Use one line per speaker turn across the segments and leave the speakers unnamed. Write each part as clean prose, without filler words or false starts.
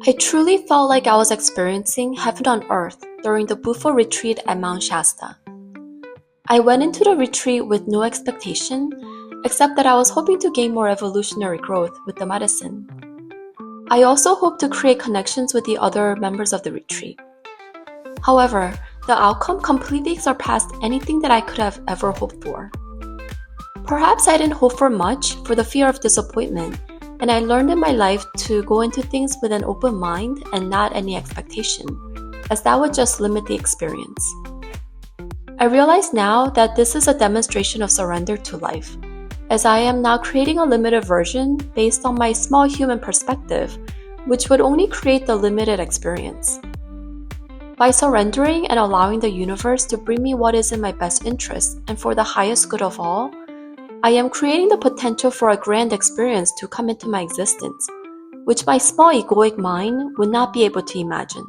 I truly felt like I was experiencing heaven on earth during the Bufo retreat at Mount Shasta. I went into the retreat with no expectation, except that I was hoping to gain more evolutionary growth with the medicine. I also hoped to create connections with the other members of the retreat. However, the outcome completely surpassed anything that I could have ever hoped for. Perhaps I didn't hope for much for the fear of disappointment, and I learned in my life to go into things with an open mind and not any expectation, as that would just limit the experience. I realize now that this is a demonstration of surrender to life, as I am now creating a limited version based on my small human perspective, which would only create the limited experience. By surrendering and allowing the universe to bring me what is in my best interest and for the highest good of all, I am creating the potential for a grand experience to come into my existence, which my small egoic mind would not be able to imagine.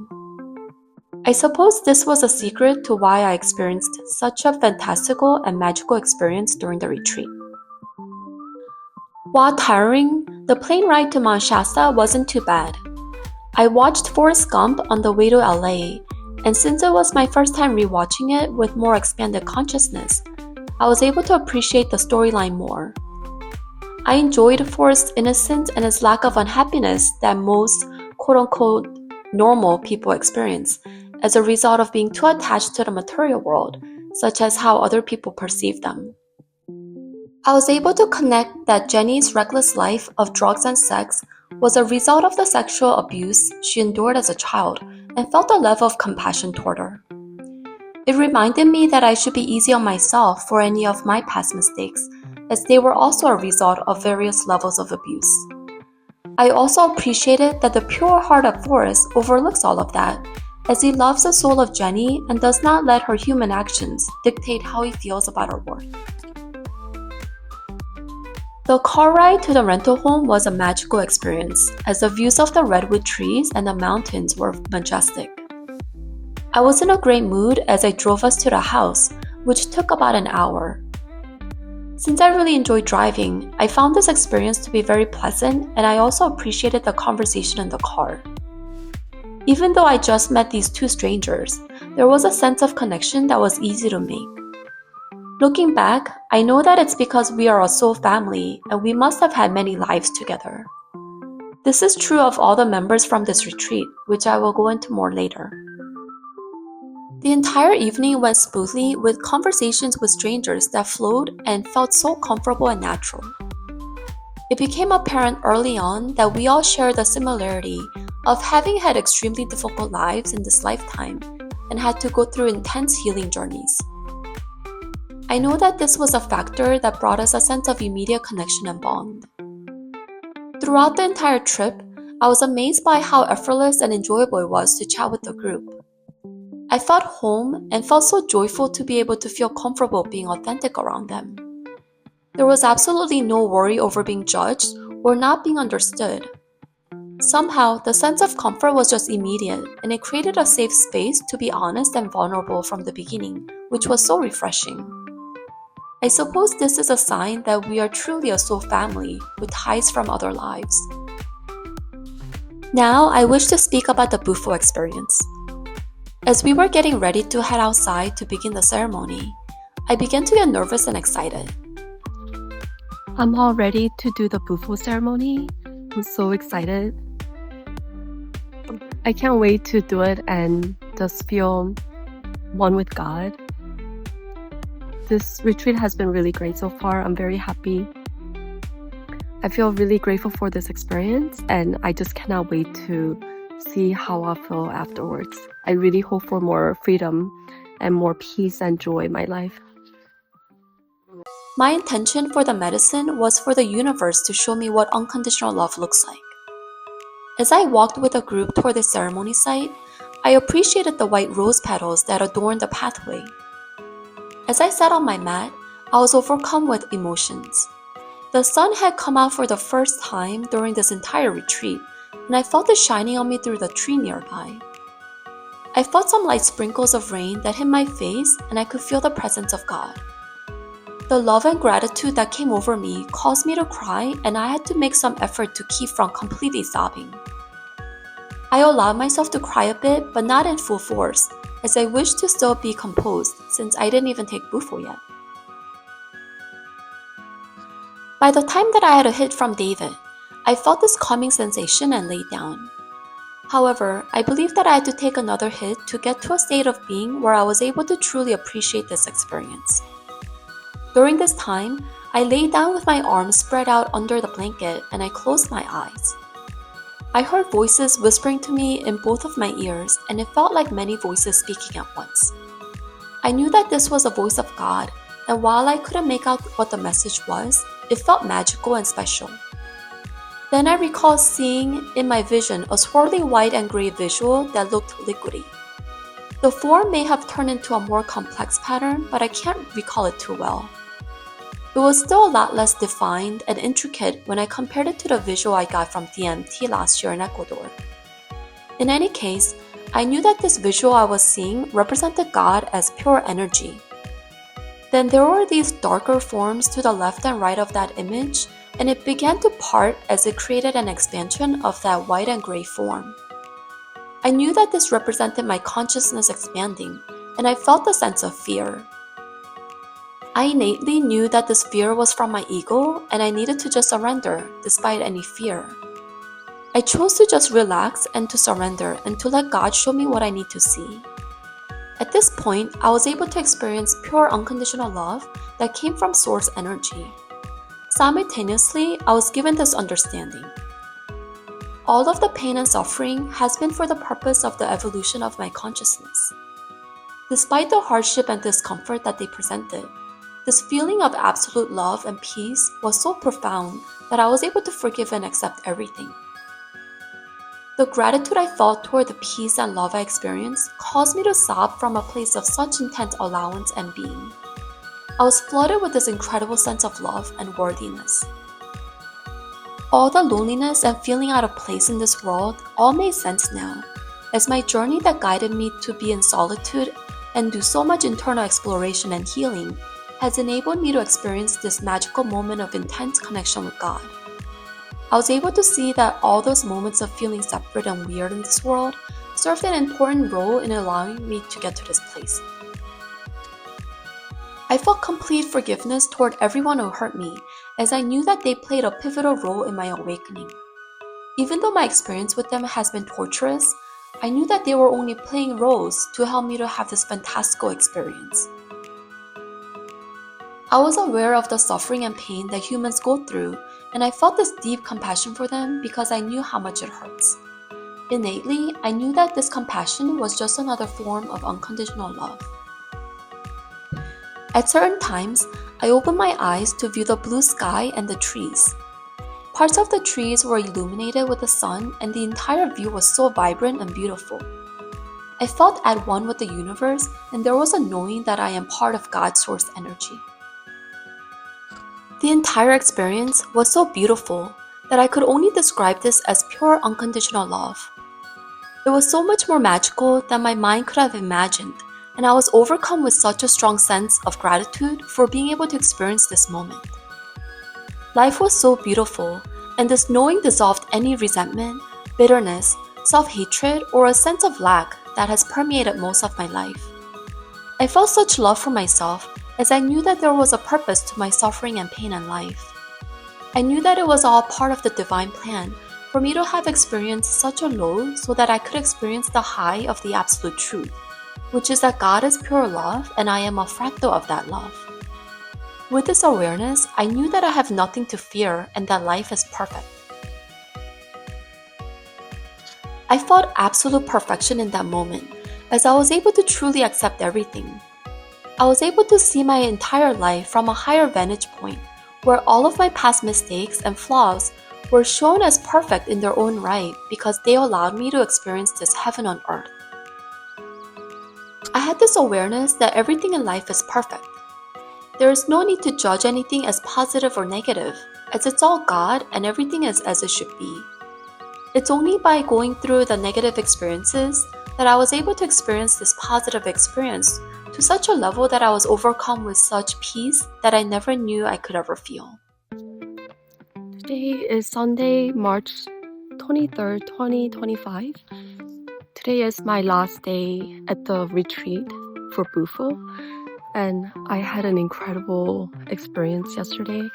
I suppose this was a secret to why I experienced such a fantastical and magical experience during the retreat. While tiring, the plane ride to Mount Shasta wasn't too bad. I watched Forrest Gump on the way to LA, and since it was my first time rewatching it with more expanded consciousness, I was able to appreciate the storyline more. I enjoyed Forrest's innocence and his lack of unhappiness that most quote-unquote normal people experience as a result of being too attached to the material world, such as how other people perceive them. I was able to connect that Jenny's reckless life of drugs and sex was a result of the sexual abuse she endured as a child and felt a level of compassion toward her. It reminded me that I should be easy on myself for any of my past mistakes, as they were also a result of various levels of abuse. I also appreciated that the pure heart of Forrest overlooks all of that, as he loves the soul of Jenny and does not let her human actions dictate how he feels about her worth. The car ride to the rental home was a magical experience, as the views of the redwood trees and the mountains were majestic. I was in a great mood as I drove us to the house, which took about an hour. Since I really enjoyed driving, I found this experience to be very pleasant, and I also appreciated the conversation in the car. Even though I just met these two strangers, there was a sense of connection that was easy to make. Looking back, I know that it's because we are a soul family and we must have had many lives together. This is true of all the members from this retreat, which I will go into more later. The entire evening went smoothly with conversations with strangers that flowed and felt so comfortable and natural. It became apparent early on that we all share the similarity of having had extremely difficult lives in this lifetime and had to go through intense healing journeys. I know that this was a factor that brought us a sense of immediate connection and bond. Throughout the entire trip, I was amazed by how effortless and enjoyable it was to chat with the group. I felt home and felt so joyful to be able to feel comfortable being authentic around them. There was absolutely no worry over being judged or not being understood. Somehow, the sense of comfort was just immediate, and it created a safe space to be honest and vulnerable from the beginning, which was so refreshing. I suppose this is a sign that we are truly a soul family with ties from other lives. Now, I wish to speak about the Bufo experience. As we were getting ready to head outside to begin the ceremony, I began to get nervous and excited.
I'm all ready to do the Bufo ceremony. I'm so excited. I can't wait to do it and just feel one with God. This retreat has been really great so far. I'm very happy. I feel really grateful for this experience, and I just cannot wait to see how I feel afterwards. I really hope for more freedom and more peace and joy in my life.
My intention for the medicine was for the universe to show me what unconditional love looks like. As I walked with a group toward the ceremony site, I appreciated the white rose petals that adorned the pathway. As I sat on my mat, I was overcome with emotions. The sun had come out for the first time during this entire retreat, and I felt it shining on me through the tree nearby. I felt some light sprinkles of rain that hit my face, and I could feel the presence of God. The love and gratitude that came over me caused me to cry, and I had to make some effort to keep from completely sobbing. I allowed myself to cry a bit, but not in full force, as I wished to still be composed since I didn't even take Bufo yet. By the time that I had a hit from David, I felt this calming sensation and lay down. However, I believe that I had to take another hit to get to a state of being where I was able to truly appreciate this experience. During this time, I lay down with my arms spread out under the blanket and I closed my eyes. I heard voices whispering to me in both of my ears, and it felt like many voices speaking at once. I knew that this was a voice of God, and while I couldn't make out what the message was, it felt magical and special. Then I recall seeing in my vision a swirly white and gray visual that looked liquidy. The form may have turned into a more complex pattern, but I can't recall it too well. It was still a lot less defined and intricate when I compared it to the visual I got from DMT last year in Ecuador. In any case, I knew that this visual I was seeing represented God as pure energy. Then there were these darker forms to the left and right of that image, and it began to part as it created an expansion of that white and gray form. I knew that this represented my consciousness expanding, and I felt a sense of fear. I innately knew that this fear was from my ego, and I needed to just surrender, despite any fear. I chose to just relax and to surrender and to let God show me what I need to see. At this point, I was able to experience pure unconditional love that came from source energy. Simultaneously, I was given this understanding. All of the pain and suffering has been for the purpose of the evolution of my consciousness. Despite the hardship and discomfort that they presented, this feeling of absolute love and peace was so profound that I was able to forgive and accept everything. The gratitude I felt toward the peace and love I experienced caused me to sob from a place of such intense allowance and being. I was flooded with this incredible sense of love and worthiness. All the loneliness and feeling out of place in this world all made sense now, as my journey that guided me to be in solitude and do so much internal exploration and healing has enabled me to experience this magical moment of intense connection with God. I was able to see that all those moments of feeling separate and weird in this world served an important role in allowing me to get to this place. I felt complete forgiveness toward everyone who hurt me, as I knew that they played a pivotal role in my awakening. Even though my experience with them has been torturous, I knew that they were only playing roles to help me to have this fantastical experience. I was aware of the suffering and pain that humans go through, and I felt this deep compassion for them because I knew how much it hurts. Innately, I knew that this compassion was just another form of unconditional love. At certain times, I opened my eyes to view the blue sky and the trees. Parts of the trees were illuminated with the sun, and the entire view was so vibrant and beautiful. I felt at one with the universe, and there was a knowing that I am part of God's source energy. The entire experience was so beautiful that I could only describe this as pure unconditional love. It was so much more magical than my mind could have imagined, and I was overcome with such a strong sense of gratitude for being able to experience this moment. Life was so beautiful, and this knowing dissolved any resentment, bitterness, self-hatred, or a sense of lack that has permeated most of my life. I felt such love for myself, as I knew that there was a purpose to my suffering and pain in life. I knew that it was all part of the divine plan for me to have experienced such a low so that I could experience the high of the absolute truth, which is that God is pure love and I am a fractal of that love. With this awareness, I knew that I have nothing to fear and that life is perfect. I felt absolute perfection in that moment, as I was able to truly accept everything. I was able to see my entire life from a higher vantage point, where all of my past mistakes and flaws were shown as perfect in their own right because they allowed me to experience this heaven on earth. I had this awareness that everything in life is perfect. There is no need to judge anything as positive or negative, as it's all God and everything is as it should be. It's only by going through the negative experiences that I was able to experience this positive experience to such a level that I was overcome with such peace that I never knew I could ever feel.
Today is Sunday, March 23rd, 2025. Today is my last day at the retreat for Bufo, and I had an incredible experience yesterday.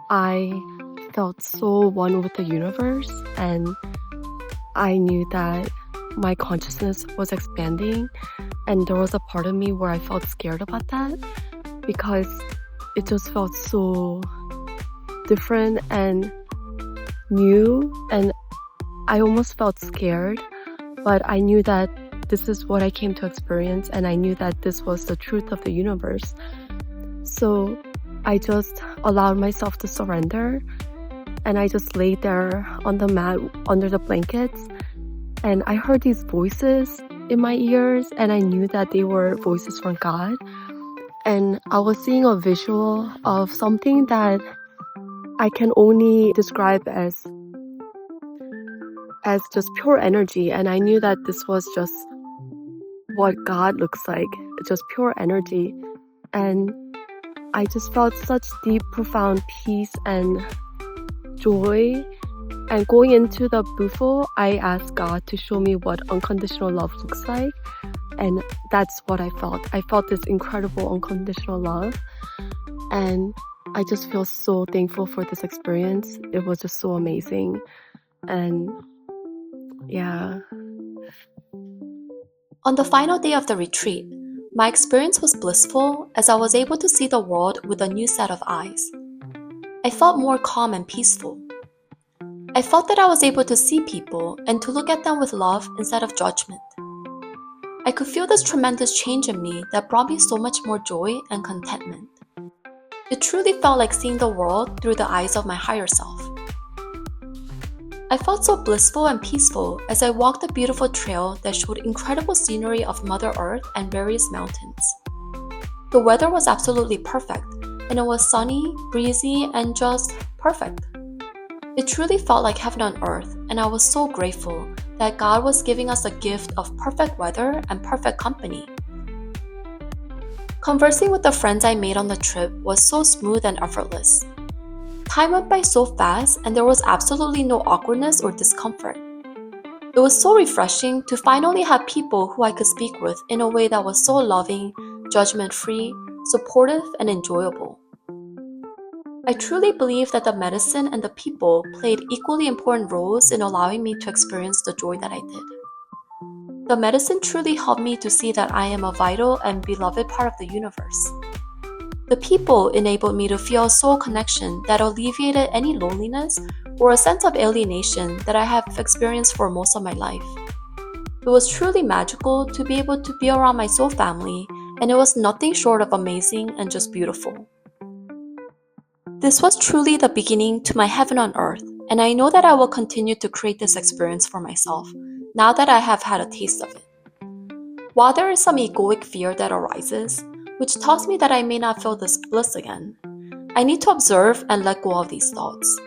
I felt so one with the universe, and I knew that my consciousness was expanding, and there was a part of me where I felt scared about that because it just felt so different and new, and I almost felt scared, but I knew that this is what I came to experience, and I knew that this was the truth of the universe. So I just allowed myself to surrender, and I just laid there on the mat under the blankets, and I heard these voices in my ears, and I knew that they were voices from God. And I was seeing a visual of something that I can only describe as just pure energy, and I knew that this was just what God looks like, just pure energy. And I just felt such deep, profound peace and joy. And going into the Bufo, I asked God to show me what unconditional love looks like, and that's what I felt. I felt this incredible unconditional love, and I just feel so thankful for this experience. It was just so amazing. And yeah.
On the final day of the retreat, my experience was blissful as I was able to see the world with a new set of eyes. I felt more calm and peaceful. I felt that I was able to see people and to look at them with love instead of judgment. I could feel this tremendous change in me that brought me so much more joy and contentment. It truly felt like seeing the world through the eyes of my higher self. I felt so blissful and peaceful as I walked a beautiful trail that showed incredible scenery of Mother Earth and various mountains. The weather was absolutely perfect, and it was sunny, breezy, and just perfect. It truly felt like heaven on earth, and I was so grateful that God was giving us a gift of perfect weather and perfect company. Conversing with the friends I made on the trip was so smooth and effortless. Time went by so fast, and there was absolutely no awkwardness or discomfort. It was so refreshing to finally have people who I could speak with in a way that was so loving, judgment-free, supportive, and enjoyable. I truly believe that the medicine and the people played equally important roles in allowing me to experience the joy that I did. The medicine truly helped me to see that I am a vital and beloved part of the universe. The people enabled me to feel a soul connection that alleviated any loneliness or a sense of alienation that I have experienced for most of my life. It was truly magical to be able to be around my soul family, and it was nothing short of amazing and just beautiful. This was truly the beginning to my heaven on earth, and I know that I will continue to create this experience for myself now that I have had a taste of it. While there is some egoic fear that arises, which tells me that I may not feel this bliss again, I need to observe and let go of these thoughts.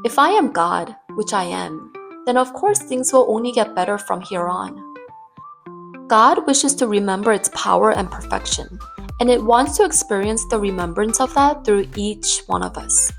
If I am God, which I am, then of course things will only get better from here on. God wishes to remember its power and perfection, and it wants to experience the remembrance of that through each one of us.